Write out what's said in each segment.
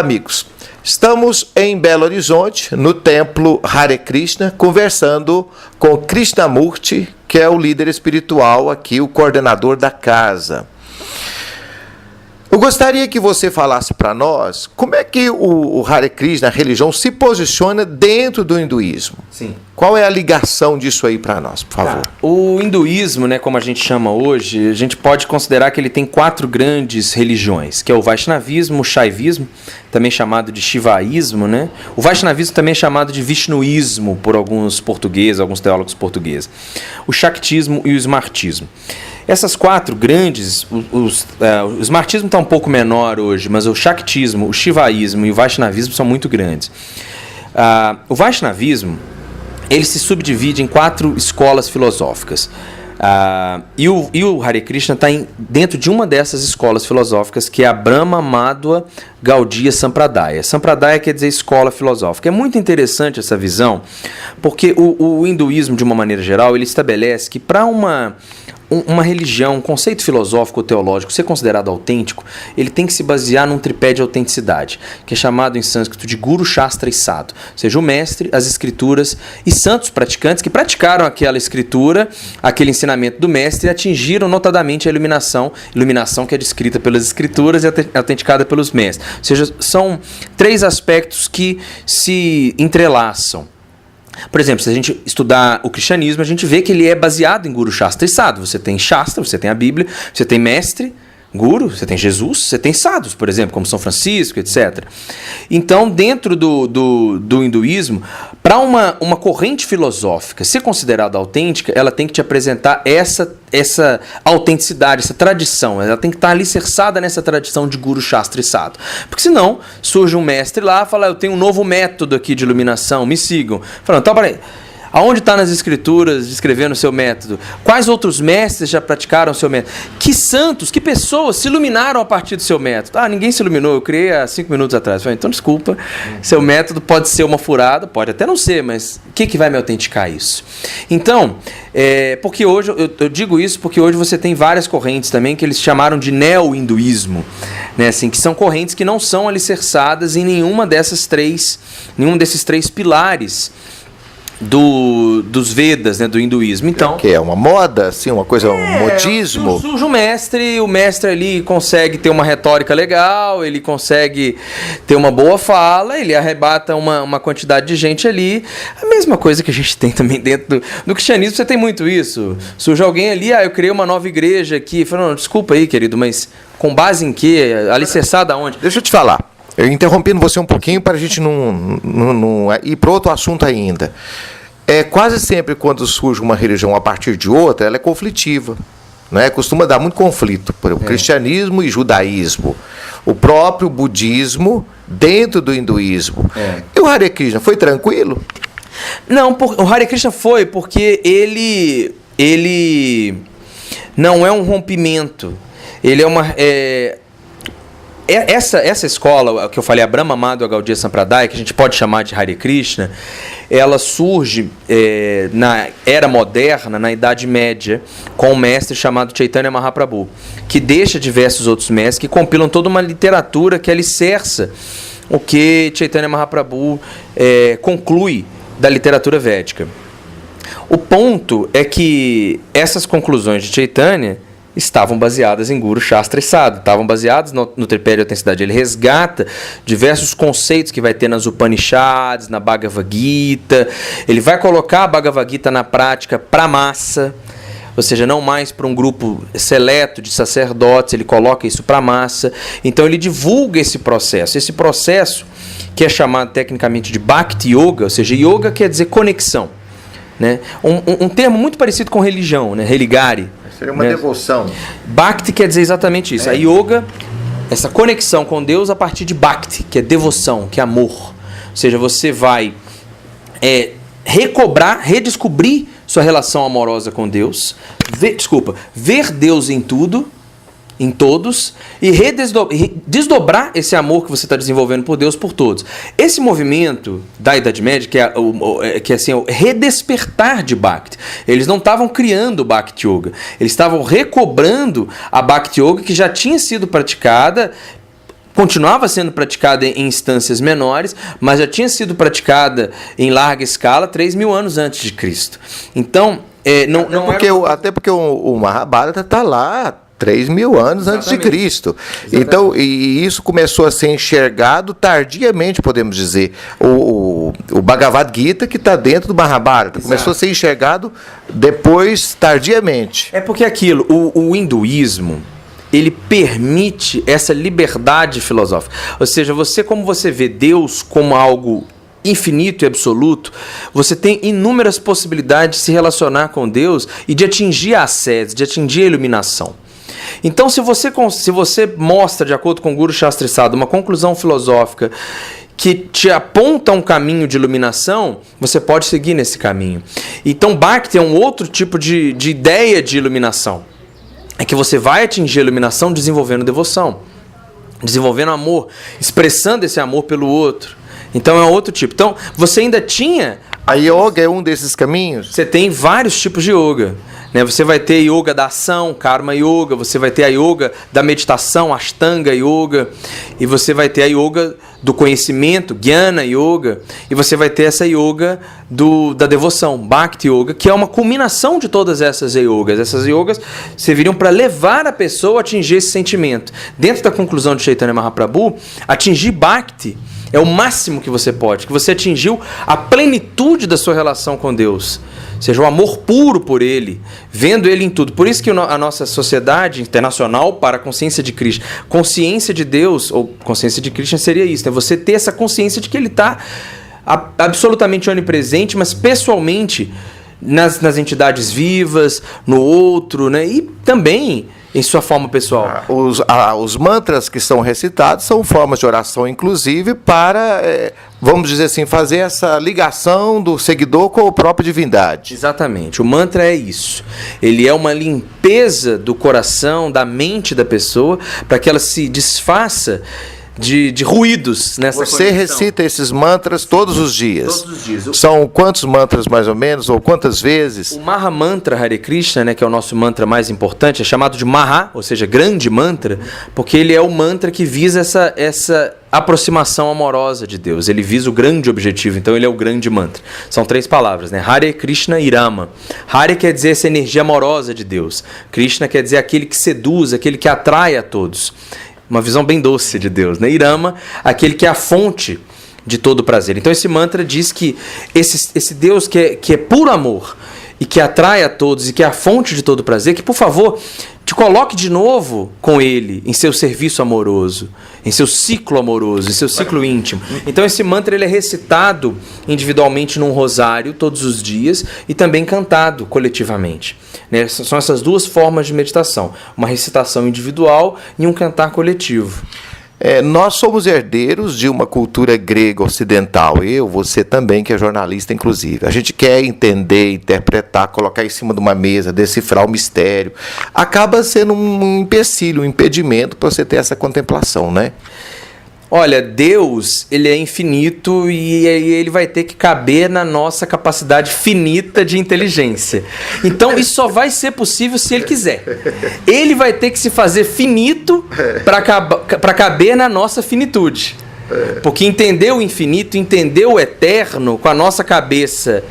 Olá, amigos. Estamos em Belo Horizonte, no templo Hare Krishna, conversando com Krishnamurti, que é o líder espiritual aqui, o coordenador da casa. Eu gostaria que você falasse para nós como é que o Hare Krishna, a religião, se posiciona dentro do hinduísmo. Sim. Qual é a ligação disso aí para nós, por favor? O hinduísmo, né, como a gente chama hoje, a gente pode considerar que ele tem 4 grandes religiões, que é o Vaishnavismo, o Shaivismo, também chamado de Shivaísmo, né? O Vaishnavismo também é chamado de Vishnuísmo por alguns portugueses, alguns teólogos portugueses. O Shaktismo e o Smartismo. Essas 4 grandes, o Smartismo está um pouco menor hoje, mas o Shaktismo, o Shivaísmo e o Vaishnavismo são muito grandes. O Vaishnavismo, ele se subdivide em 4 escolas filosóficas. E o Hare Krishna está dentro de uma dessas escolas filosóficas, que é a Brahma Madhva Gaudiya Sampradaya. Sampradaya quer dizer escola filosófica. É muito interessante essa visão, porque o hinduísmo, de uma maneira geral, ele estabelece que para uma religião, um conceito filosófico ou teológico ser considerado autêntico, ele tem que se basear num tripé de autenticidade, que é chamado em sânscrito de Guru, Shastra e Sadhu, ou seja, o mestre, as escrituras e santos praticantes que praticaram aquela escritura, aquele ensinamento do mestre e atingiram notadamente a iluminação que é descrita pelas escrituras e autenticada pelos mestres. Ou seja, são 3 aspectos que se entrelaçam. Por exemplo, se a gente estudar o cristianismo, a gente vê que ele é baseado em Guru, Shastra e Sadhu. Você tem Shastra, você tem a Bíblia, você tem mestre, Guru, você tem Jesus, você tem sadhus, por exemplo, como São Francisco, etc. Então, dentro do hinduísmo, para uma corrente filosófica ser considerada autêntica, ela tem que te apresentar essa autenticidade, essa tradição. Ela tem que estar alicerçada nessa tradição de Guru, Shastra e Sadhu. Porque senão, surge um mestre lá e fala, eu tenho um novo método aqui de iluminação, me sigam. Falando, então, peraí. Aonde está nas escrituras descrevendo o seu método? Quais outros mestres já praticaram o seu método? Que santos, que pessoas se iluminaram a partir do seu método? Ninguém se iluminou, eu criei há 5 minutos atrás. Falei, então desculpa, seu método pode ser uma furada, pode até não ser, mas o que vai me autenticar isso? Então, porque hoje, eu digo isso porque hoje você tem várias correntes também que eles chamaram de neo-hinduísmo, né, assim, que são correntes que não são alicerçadas em nenhum desses 3 pilares dos Vedas, né, do hinduísmo. Então, que é uma moda, assim, uma coisa, um modismo. Surge o mestre ali consegue ter uma retórica legal, ele consegue ter uma boa fala, ele arrebata uma quantidade de gente ali. A mesma coisa que a gente tem também dentro do cristianismo, você tem muito isso. Surge alguém ali, eu criei uma nova igreja aqui. Fala, não, desculpa aí, querido, mas com base em quê? Alicerçada aonde? Deixa eu te falar. Eu interrompendo você um pouquinho para a gente não ir para outro assunto ainda. Quase sempre quando surge uma religião a partir de outra, ela é conflitiva. Né? Costuma dar muito conflito. Por exemplo, cristianismo e judaísmo. O próprio budismo dentro do hinduísmo. E o Hare Krishna foi tranquilo? Não, o Hare Krishna foi porque ele não é um rompimento. Ele é uma... Essa escola que eu falei, a Brahma Madhva Gaudiya Sampradaya, que a gente pode chamar de Hare Krishna, ela surge na era moderna, na Idade Média, com um mestre chamado Chaitanya Mahaprabhu, que deixa diversos outros mestres que compilam toda uma literatura que alicerça o que Chaitanya Mahaprabhu conclui da literatura védica. O ponto é que essas conclusões de Chaitanya estavam baseadas em Guru, Shastra e Sadhu, estavam baseadas no tripé de autenticidade. Ele resgata diversos conceitos que vai ter nas Upanishads, na Bhagavad Gita. Ele vai colocar a Bhagavad Gita na prática para a massa, ou seja, não mais para um grupo seleto de sacerdotes, ele coloca isso para a massa. Então ele divulga esse processo que é chamado tecnicamente de Bhakti Yoga, ou seja, yoga quer dizer conexão, né? Um termo muito parecido com religião, né? Religare. Seria uma devoção. Bhakti quer dizer exatamente isso. A yoga, essa conexão com Deus a partir de Bhakti, que é devoção, que é amor. Ou seja, você vai redescobrir sua relação amorosa com Deus, ver Deus em tudo, em todos, e desdobrar esse amor que você está desenvolvendo por Deus por todos. Esse movimento da Idade Média, que é assim, o redespertar de Bhakti, eles não estavam criando o Bhakti Yoga, eles estavam recobrando a Bhakti Yoga que já tinha sido praticada continuava sendo praticada em instâncias menores, mas já tinha sido praticada em larga escala 3.000 anos antes de Cristo. Então, até porque o Mahabharata está lá 3.000 anos antes de Cristo. Exatamente. Então, e isso começou a ser enxergado tardiamente, podemos dizer. O Bhagavad Gita, que está dentro do Mahabharata, começou a ser enxergado depois, tardiamente. É porque o hinduísmo, ele permite essa liberdade filosófica. Ou seja, como você vê Deus como algo infinito e absoluto, você tem inúmeras possibilidades de se relacionar com Deus e de atingir a ascese, de atingir a iluminação. Então, se você mostra, de acordo com o Guru Shastri Sadhu, uma conclusão filosófica que te aponta um caminho de iluminação, você pode seguir nesse caminho. Então, Bhakti é um outro tipo de ideia de iluminação. É que você vai atingir a iluminação desenvolvendo devoção, desenvolvendo amor, expressando esse amor pelo outro. Então é outro tipo. Então, você ainda tinha... A yoga é um desses caminhos? Você tem vários tipos de yoga. Né? Você vai ter yoga da ação, karma yoga, você vai ter a yoga da meditação, ashtanga yoga, e você vai ter a yoga do conhecimento, jnana yoga, e você vai ter essa yoga da devoção, bhakti yoga, que é uma culminação de todas essas yogas. Essas yogas serviriam para levar a pessoa a atingir esse sentimento. Dentro da conclusão de Chaitanya Mahaprabhu, atingir bhakti é o máximo que você pode, que você atingiu a plenitude da sua relação com Deus. Ou seja, o amor puro por Ele, vendo Ele em tudo. Por isso que a nossa sociedade internacional para a consciência de Krishna, consciência de Deus, ou consciência de Krishna seria isso, né? Você ter essa consciência de que Ele está absolutamente onipresente, mas pessoalmente nas entidades vivas, no outro, né? E também em sua forma pessoal. Os mantras que são recitados são formas de oração, inclusive, para, vamos dizer assim, fazer essa ligação do seguidor com a própria divindade. Exatamente. O mantra é isso. Ele é uma limpeza do coração, da mente da pessoa, para que ela se desfaça de ruídos nessa Você conexão. Recita esses mantras todos os dias? Todos os dias. São quantos mantras mais ou menos, ou quantas vezes? O Maha Mantra Hare Krishna, né, que é o nosso mantra mais importante, é chamado de Maha, ou seja, grande mantra, porque ele é o mantra que visa essa aproximação amorosa de Deus. Ele visa o grande objetivo, então ele é o grande mantra. São 3 palavras, né? Hare Krishna Irama. Hare quer dizer essa energia amorosa de Deus. Krishna quer dizer aquele que seduz, aquele que atrai a todos. Uma visão bem doce de Deus, né? Irama, aquele que é a fonte de todo prazer. Então esse mantra diz que esse Deus que é puro amor e que atrai a todos e que é a fonte de todo prazer, que por favor te coloque de novo com Ele em seu serviço amoroso, em seu ciclo amoroso, em seu ciclo íntimo. Então esse mantra ele é recitado individualmente num rosário todos os dias e também cantado coletivamente. Né? São essas 2 formas de meditação, uma recitação individual e um cantar coletivo. Nós somos herdeiros de uma cultura grega ocidental, você também, que é jornalista, inclusive. A gente quer entender, interpretar, colocar em cima de uma mesa, decifrar o mistério. Acaba sendo um empecilho, um impedimento para você ter essa contemplação, né? Olha, Deus, ele é infinito e ele vai ter que caber na nossa capacidade finita de inteligência. Então, isso só vai ser possível se ele quiser. Ele vai ter que se fazer finito para caber na nossa finitude. Porque entender o infinito, entender o eterno com a nossa cabeça,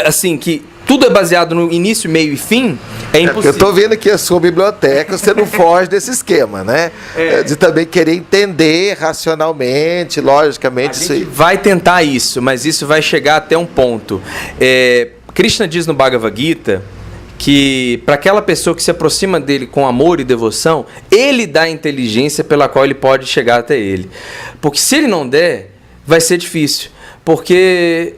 assim, que tudo é baseado no início, meio e fim, é impossível. Eu estou vendo aqui a sua biblioteca, você não foge desse esquema, né? De também querer entender racionalmente, logicamente. A gente vai tentar isso, mas isso vai chegar até um ponto. Krishna diz no Bhagavad Gita que para aquela pessoa que se aproxima dele com amor e devoção, ele dá a inteligência pela qual ele pode chegar até ele. Porque se ele não der, vai ser difícil. Porque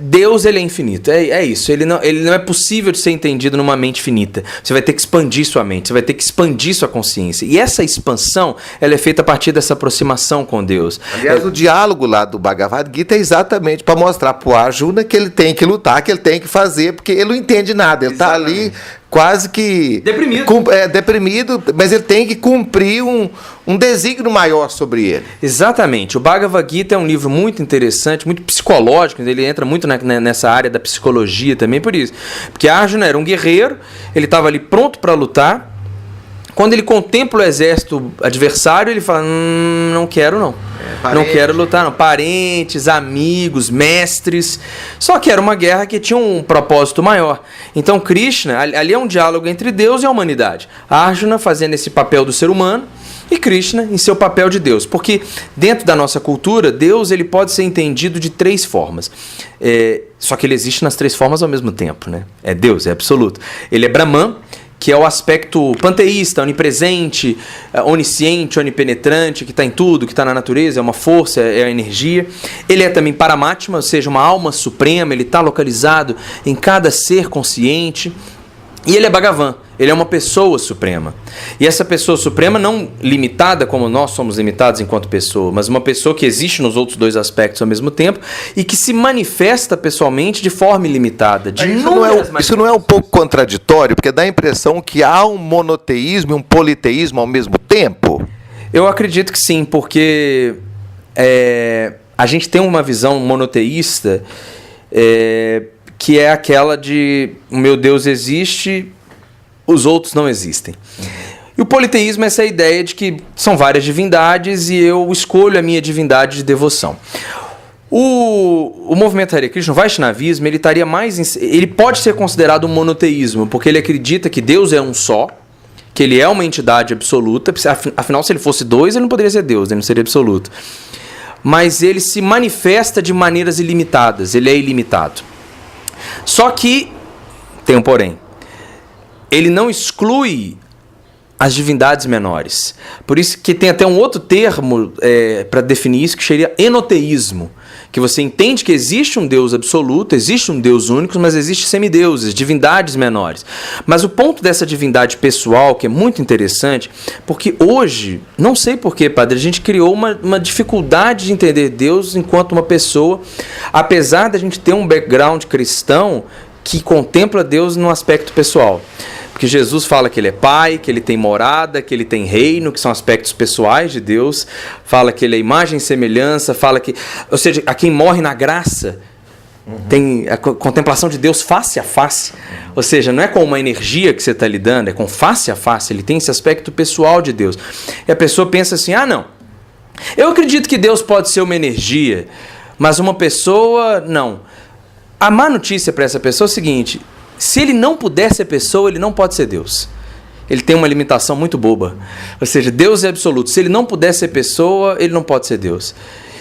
Deus, ele é infinito, é isso, ele não é possível de ser entendido numa mente finita. Você vai ter que expandir sua mente, você vai ter que expandir sua consciência, e essa expansão, ela é feita a partir dessa aproximação com Deus. Aliás, o diálogo lá do Bhagavad Gita é exatamente para mostrar para o Arjuna que ele tem que lutar, que ele tem que fazer, porque ele não entende nada, ele está ali quase que deprimido, mas ele tem que cumprir um desígnio maior sobre ele. Exatamente. O Bhagavad Gita é um livro muito interessante, muito psicológico, ele entra muito nessa área da psicologia também por isso. Porque Arjuna era um guerreiro, ele estava ali pronto para lutar, Quando ele contempla o exército adversário, ele fala, não quero não. Não quero lutar não. Parentes, amigos, mestres. Só que era uma guerra que tinha um propósito maior. Então Krishna, ali é um diálogo entre Deus e a humanidade. Arjuna fazendo esse papel do ser humano e Krishna em seu papel de Deus. Porque dentro da nossa cultura, Deus ele pode ser entendido de 3 formas. Só que ele existe nas 3 formas ao mesmo tempo, né? É Deus, é absoluto. Ele é Brahman, que é o aspecto panteísta, onipresente, onisciente, onipenetrante, que está em tudo, que está na natureza, é uma força, é a energia. Ele é também Paramatma, ou seja, uma alma suprema, ele está localizado em cada ser consciente. E ele é Bhagavan, ele é uma pessoa suprema. E essa pessoa suprema não limitada como nós somos limitados enquanto pessoa, mas uma pessoa que existe nos outros 2 aspectos ao mesmo tempo e que se manifesta pessoalmente de forma ilimitada. Isso não é um pouco contraditório? Porque dá a impressão que há um monoteísmo e um politeísmo ao mesmo tempo? Eu acredito que sim, porque a gente tem uma visão monoteísta que é aquela de o meu Deus existe, os outros não existem. E o politeísmo é essa ideia de que são várias divindades e eu escolho a minha divindade de devoção. O movimento Hare Krishna, o Vaishnavismo, ele pode ser considerado um monoteísmo, porque ele acredita que Deus é um só, que ele é uma entidade absoluta, afinal se ele fosse 2 ele não poderia ser Deus, ele não seria absoluto. Mas ele se manifesta de maneiras ilimitadas, ele é ilimitado. Só que, tem um porém, ele não exclui as divindades menores. Por isso que tem até um outro termo para definir isso, que seria enoteísmo, que você entende que existe um Deus absoluto, existe um Deus único, mas existe semideuses, divindades menores. Mas o ponto dessa divindade pessoal, que é muito interessante, porque hoje, não sei porquê, padre, a gente criou uma dificuldade de entender Deus enquanto uma pessoa, apesar da gente ter um background cristão que contempla Deus no aspecto pessoal. Porque Jesus fala que ele é pai, que ele tem morada, que ele tem reino, que são aspectos pessoais de Deus. Fala que ele é imagem e semelhança, fala que... Ou seja, a quem morre na graça tem a contemplação de Deus face a face. Ou seja, não é com uma energia que você está lidando, é com face a face. Ele tem esse aspecto pessoal de Deus. E a pessoa pensa assim, não. Eu acredito que Deus pode ser uma energia, mas uma pessoa, não. A má notícia para essa pessoa é o seguinte... Se ele não puder ser pessoa, ele não pode ser Deus. Ele tem uma limitação muito boba. Ou seja, Deus é absoluto. Se ele não puder ser pessoa, ele não pode ser Deus.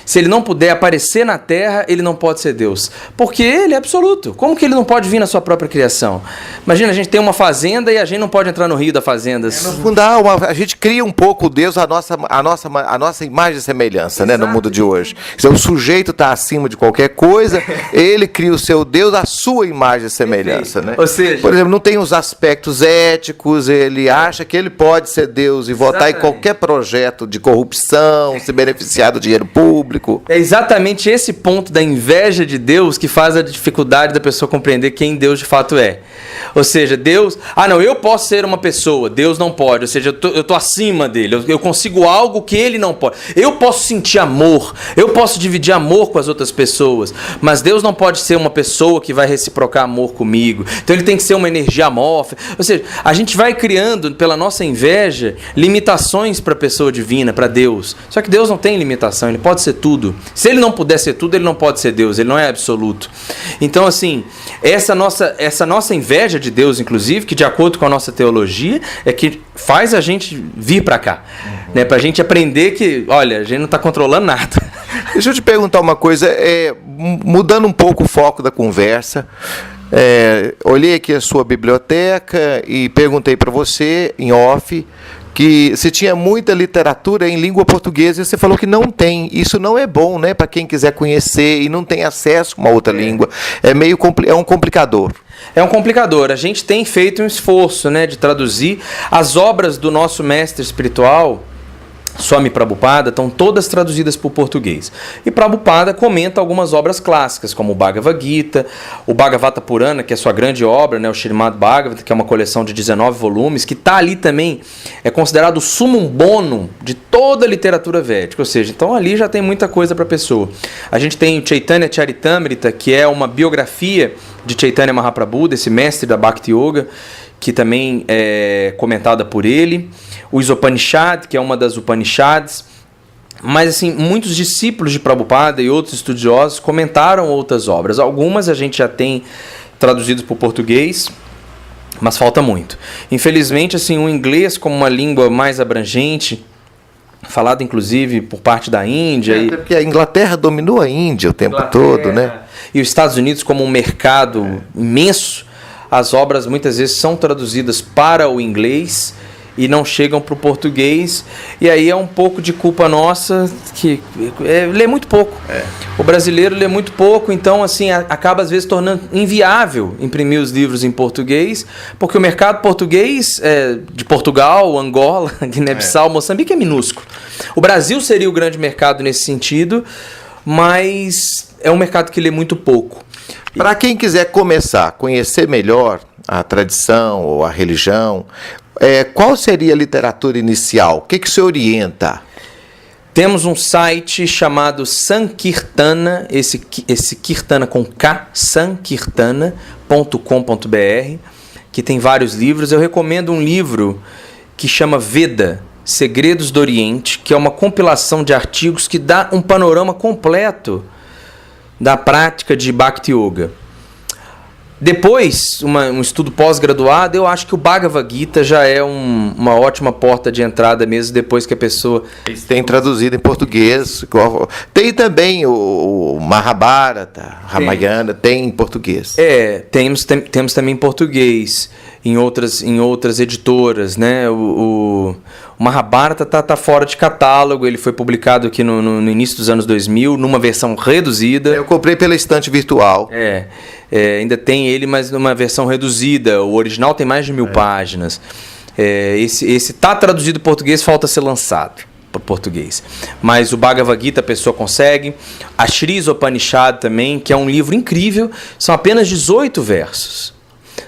Se ele não puder aparecer na Terra, ele não pode ser Deus. Porque ele é absoluto. Como que ele não pode vir na sua própria criação? Imagina, a gente tem uma fazenda e a gente não pode entrar no rio da fazenda. No fundo, a gente cria um pouco Deus a nossa imagem e semelhança, né, no mundo de hoje. O sujeito está acima de qualquer coisa, ele cria o seu Deus à sua imagem e semelhança. Né? Ou seja, por exemplo, não tem os aspectos éticos, ele acha que ele pode ser Deus e votar em qualquer projeto de corrupção, se beneficiar do dinheiro público. É exatamente esse ponto da inveja de Deus que faz a dificuldade da pessoa compreender quem Deus de fato é. Ou seja, Deus... não, eu posso ser uma pessoa, Deus não pode. Ou seja, eu tô acima dele, eu consigo algo que ele não pode. Eu posso sentir amor, eu posso dividir amor com as outras pessoas, mas Deus não pode ser uma pessoa que vai reciprocar amor comigo. Então ele tem que ser uma energia amorfa. Ou seja, a gente vai criando, pela nossa inveja, limitações para a pessoa divina, para Deus. Só que Deus não tem limitação, ele pode ser tudo. Se ele não puder ser tudo, ele não pode ser Deus, ele não é absoluto. Então, assim, essa nossa inveja de Deus, inclusive, que de acordo com a nossa teologia, é que faz a gente vir para cá, né? Para a gente aprender que, olha, a gente não está controlando nada. Deixa eu te perguntar uma coisa, mudando um pouco o foco da conversa. Olhei aqui a sua biblioteca e perguntei para você, em off, que se tinha muita literatura em língua portuguesa e você falou que não tem. Isso não é bom, né, para quem quiser conhecer e não tem acesso a uma outra língua. É um complicador. É um complicador. A gente tem feito um esforço, né, de traduzir as obras do nosso mestre espiritual. Swami Prabhupada, estão todas traduzidas para o português. E Prabhupada comenta algumas obras clássicas, como o Bhagavad Gita, o Bhagavata Purana, que é sua grande obra, né, o Srimad Bhagavata, que é uma coleção de 19 volumes, que está ali também, é considerado o sumum bonum de toda a literatura védica, ou seja, então ali já tem muita coisa para a pessoa. A gente tem o Chaitanya Charitamrita, que é uma biografia de Chaitanya Mahaprabhu, desse mestre da Bhakti Yoga, que também é comentada por ele. O Upanishad, que é uma das Upanishads. Mas, assim, muitos discípulos de Prabhupada e outros estudiosos comentaram outras obras. Algumas a gente já tem traduzido para o português, mas falta muito. Infelizmente, assim, o inglês como uma língua mais abrangente, falado inclusive por parte da Índia. Porque a Inglaterra dominou a Índia o tempo todo, né? E os Estados Unidos como um mercado imenso, as obras muitas vezes são traduzidas para o inglês e não chegam para o português, e aí é um pouco de culpa nossa, que lê muito pouco. O brasileiro lê muito pouco, então assim, acaba às vezes tornando inviável imprimir os livros em português, porque o mercado português de Portugal, Angola, Guiné-Bissau, Moçambique é minúsculo. O Brasil seria o grande mercado nesse sentido, mas é um mercado que lê muito pouco. Para quem quiser começar a conhecer melhor a tradição ou a religião, qual seria a literatura inicial? O que se orienta? Temos um site chamado Sankirtana, esse Kirtana com K, sankirtana.com.br, que tem vários livros. Eu recomendo um livro que chama Veda, Segredos do Oriente, que é uma compilação de artigos que dá um panorama completo da prática de Bhakti Yoga. Depois, um estudo pós-graduado, eu acho que o Bhagavad Gita já é uma ótima porta de entrada mesmo, depois que a pessoa... Eles têm traduzido em português. Tem também o Mahabharata, Ramayana, tem em português. Temos também em português, em outras editoras, né? O Mahabharata tá fora de catálogo, ele foi publicado aqui no início dos anos 2000, numa versão reduzida. Eu comprei pela estante virtual. Ainda tem ele, mas numa versão reduzida. O original tem mais de 1000 páginas. Esse tá traduzido em português, falta ser lançado para português. Mas o Bhagavad Gita a pessoa consegue. A Shri Upanishad também, que é um livro incrível, são apenas 18 versos.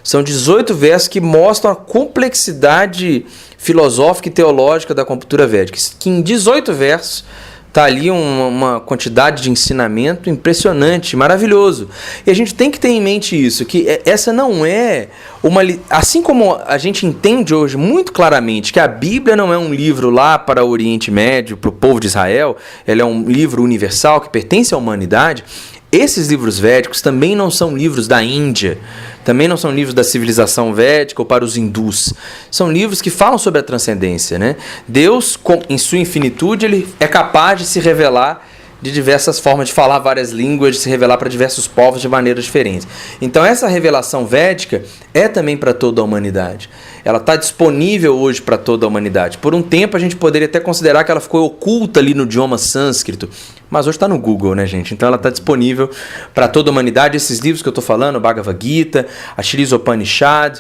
São 18 versos que mostram a complexidade filosófica e teológica da cultura védica. Que em 18 versos está ali uma quantidade de ensinamento impressionante, maravilhoso. E a gente tem que ter em mente isso, que essa não é uma... Assim como a gente entende hoje muito claramente que a Bíblia não é um livro lá para o Oriente Médio, para o povo de Israel, ela é um livro universal que pertence à humanidade. Esses livros védicos também não são livros da Índia, também não são livros da civilização védica ou para os hindus. São livros que falam sobre a transcendência, né? Deus, em sua infinitude, ele é capaz de se revelar de diversas formas, de falar várias línguas, de se revelar para diversos povos de maneiras diferentes. Então essa revelação védica é também para toda a humanidade. Ela está disponível hoje para toda a humanidade. Por um tempo a gente poderia até considerar que ela ficou oculta ali no idioma sânscrito, mas hoje está no Google, né, gente? Então ela está disponível para toda a humanidade. Esses livros que eu estou falando, o Bhagavad Gita, a Shri Upanishad,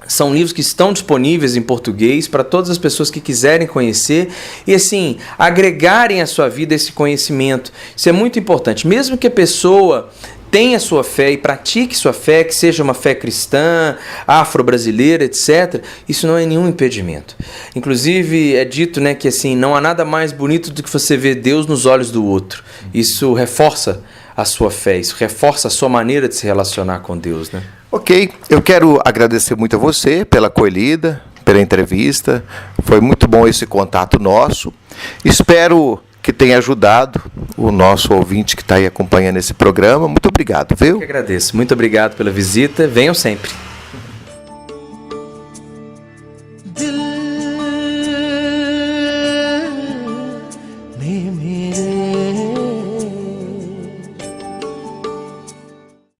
são livros que estão disponíveis em português para todas as pessoas que quiserem conhecer e, assim, agregarem à sua vida esse conhecimento. Isso é muito importante. Mesmo que a pessoa tenha sua fé e pratique sua fé, que seja uma fé cristã, afro-brasileira, etc., isso não é nenhum impedimento. Inclusive, é dito, né, que assim, não há nada mais bonito do que você ver Deus nos olhos do outro. Isso reforça a sua fé, isso reforça a sua maneira de se relacionar com Deus, né? Ok, eu quero agradecer muito a você pela acolhida, pela entrevista. Foi muito bom esse contato nosso. Espero que tenha ajudado o nosso ouvinte que está aí acompanhando esse programa. Muito obrigado, viu? Eu que agradeço. Muito obrigado pela visita. Venham sempre.